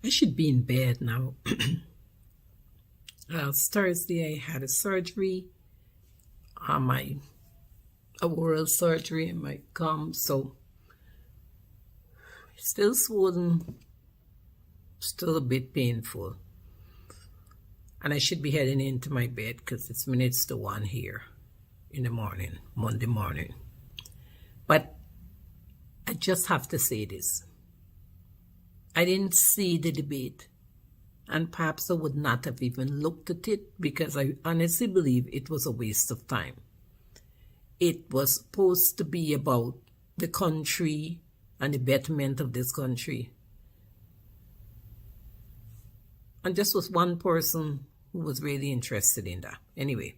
I should be in bed now. Last Thursday I had a surgery on a oral surgery in my gum, so still swollen, still a bit painful. And I should be heading into my bed because it's minutes to 1 here in the morning, Monday morning. But I just have to say this. I didn't see the debate, and perhaps I would not have even looked at it because I honestly believe it was a waste of time. It was supposed to be about the country and the betterment of this country. And just was one person who was really interested in that. Anyway.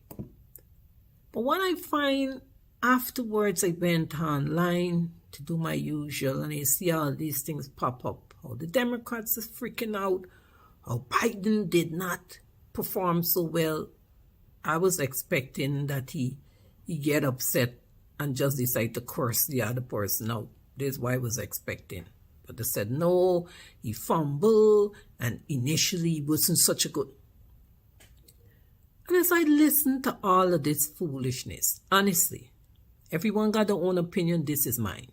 But what I find afterwards, I went online to do my usual, and I see all these things pop up. How the Democrats are freaking out. How Biden did not perform so well. I was expecting that he get upset and just decide to curse the other person out. That's what I was expecting. But they said, no, he fumbled, and initially he wasn't such a good. And as I listened to all of this foolishness, honestly, everyone got their own opinion, this is mine.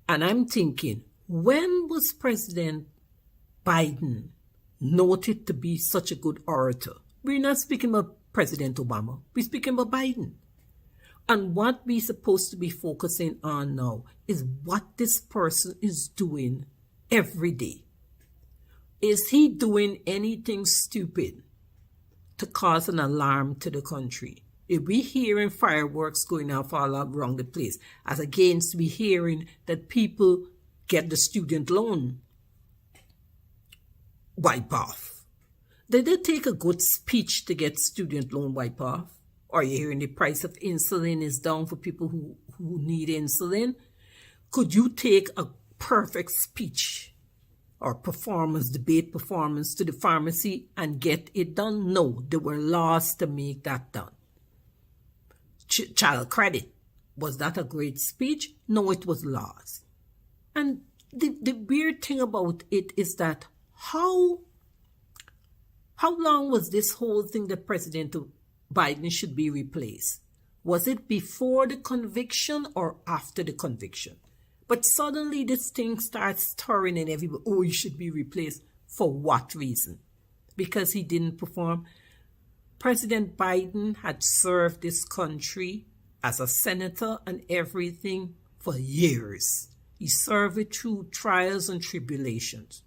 And I'm thinking, when was President Biden noted to be such a good orator? We're not speaking about President Obama, we're speaking about Biden. And what we're supposed to be focusing on now is what this person is doing every day. Is he doing anything stupid to cause an alarm to the country? If we hearing fireworks going off all around the place, as against we hearing that people get the student loan wipe off. Did they take a good speech to get student loan wipe off? Are you hearing the price of insulin is down for people who need insulin? Could you take a perfect speech or debate performance to the pharmacy and get it done? No, there were laws to make that done. Child credit, was that a great speech? No, it was laws. And the weird thing about it is that how long was this whole thing that President Biden should be replaced? Was it before the conviction or after the conviction? But suddenly this thing starts stirring and everybody, oh, he should be replaced. For what reason? Because he didn't perform. President Biden had served this country as a senator and everything for years. He served it through trials and tribulations.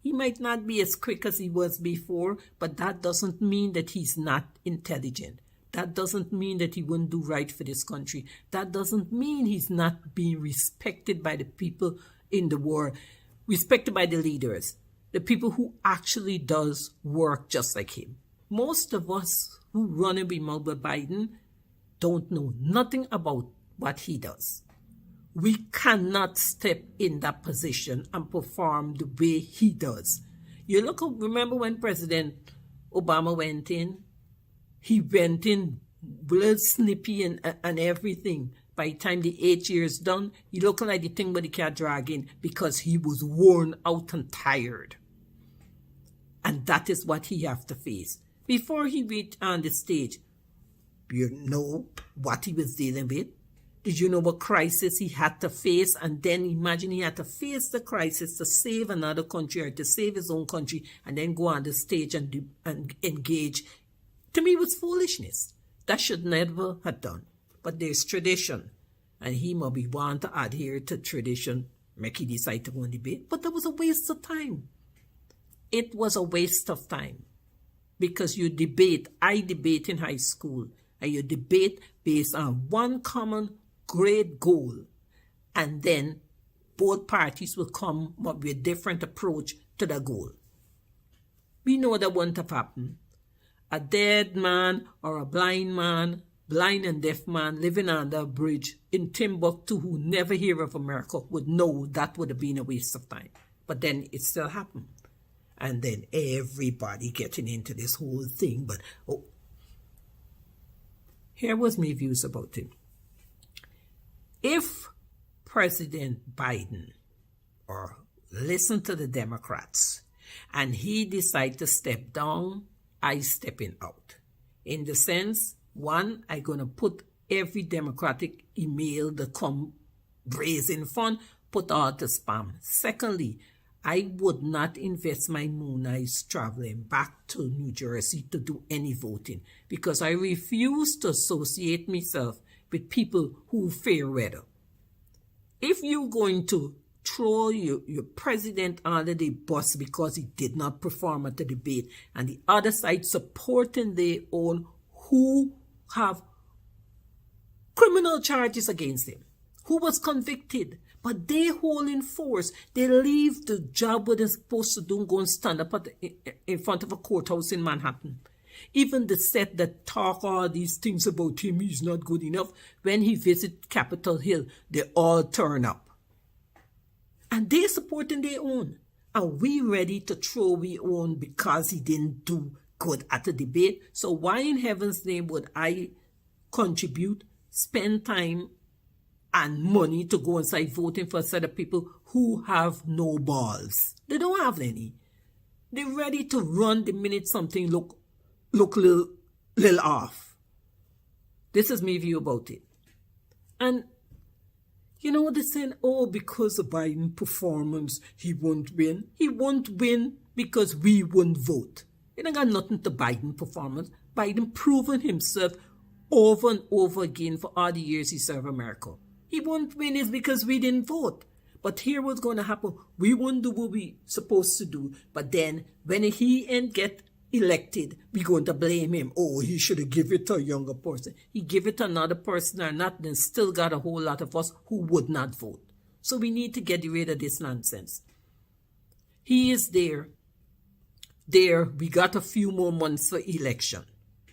He might not be as quick as he was before, but that doesn't mean that he's not intelligent. That doesn't mean that he wouldn't do right for this country. That doesn't mean he's not being respected by the people in the world, respected by the leaders, the people who actually does work just like him. Most of us who run and be mouth with Biden don't know nothing about what he does. We cannot step in that position and perform the way he does. You remember when President Obama went in? He went in real snippy and everything. By the time the 8 years done, he looked like the thing where the cat drag in because he was worn out and tired. And that is what he have to face. Before he reached on the stage, you know what he was dealing with? Did you know what crisis he had to face? And then imagine he had to face the crisis to save another country or to save his own country and then go on the stage and engage. To me, it was foolishness. That should never have done. But there's tradition. And he might be want to adhere to tradition, make he decide to go and debate. But that was a waste of time. It was a waste of time. Because I debate in high school, and you debate based on one common great goal, and then both parties will come up with a different approach to the goal. We know that won't have happened. A dead man or a blind and deaf man living under a bridge in Timbuktu who never hear of America would know that would have been a waste of time. But then it still happened. And then everybody getting into this whole thing. But here was my views about him. If President Biden or listen to the Democrats. And he decided to step down, I stepping out. In the sense, one, I'm going to put every Democratic email that come raising fund, put all to spam. Secondly, I would not invest my moonlights traveling back to New Jersey to do any voting because I refuse to associate myself with people who fair weather. If you're going to throw your president under the bus because he did not perform at the debate and the other side supporting their own who have criminal charges against him, who was convicted, but they hold in force. They leave the job what they're supposed to do and go and stand up in front of a courthouse in Manhattan. Even the set that talk all these things about him, he's not good enough. When he visit Capitol Hill, they all turn up. And they're supporting their own. Are we ready to throw we own because he didn't do good at the debate? So why in heaven's name would I contribute, spend time and money to go inside voting for a set of people who have no balls? They don't have any. They're ready to run the minute something look little off. This is my view about it. And you know what they're saying? Oh, because of Biden performance, he won't win. He won't win because we won't vote. It ain't got nothing to Biden performance. Biden proven himself over and over again for all the years he served America. He won't win is because we didn't vote. But here what's going to happen. We won't do what we supposed to do. But then when he ain't get elected, we're going to blame him. Oh, he should have given it to a younger person. He give it to another person or not, then still got a whole lot of us who would not vote. So we need to get rid of this nonsense. He is there. We got a few more months for election.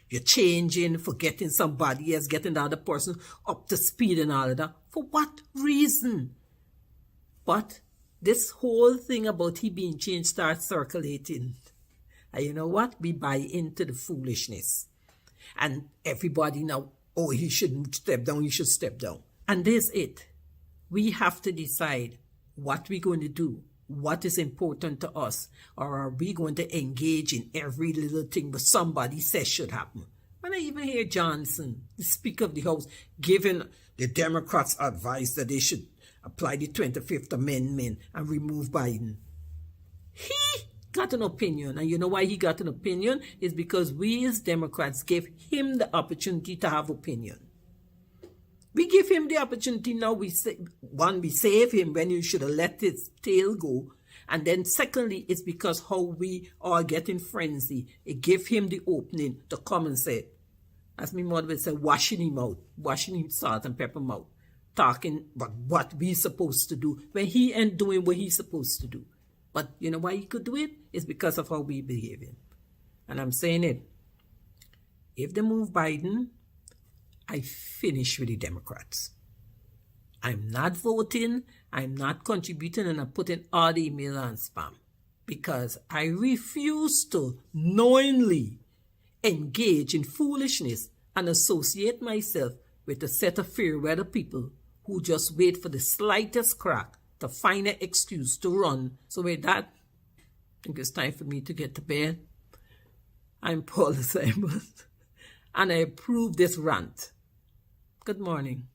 You're changing, forgetting somebody else, getting the other person up to speed and all of that. For what reason? But this whole thing about he being changed starts circulating. And you know what? We buy into the foolishness. And everybody now, oh, he shouldn't step down, he should step down. And there's it. We have to decide what we're going to do, what is important to us, or are we going to engage in every little thing that somebody says should happen? When I even hear Johnson, the Speaker of the House, giving the Democrats advice that they should apply the 25th Amendment and remove Biden. He got an opinion, and you know why he got an opinion? Is because we as Democrats gave him the opportunity to have opinion. We give him the opportunity now. We save him when you should have let his tail go. And then secondly, it's because how we are getting frenzy. It gave him the opening to come and say, as my mother would say, washing him out, washing him salt and pepper mouth, talking about what we supposed to do when he ain't doing what he's supposed to do. But you know why he could do it? It's because of how we behaving. And I'm saying it. If they move Biden, I finish with the Democrats. I'm not voting, I'm not contributing, and I'm putting all the email on spam. Because I refuse to knowingly engage in foolishness and associate myself with a set of fair weather people who just wait for the slightest crack to find an excuse to run. So with that, I think it's time for me to get to bed. I'm Paula Simon, and I approve this rant. Good morning.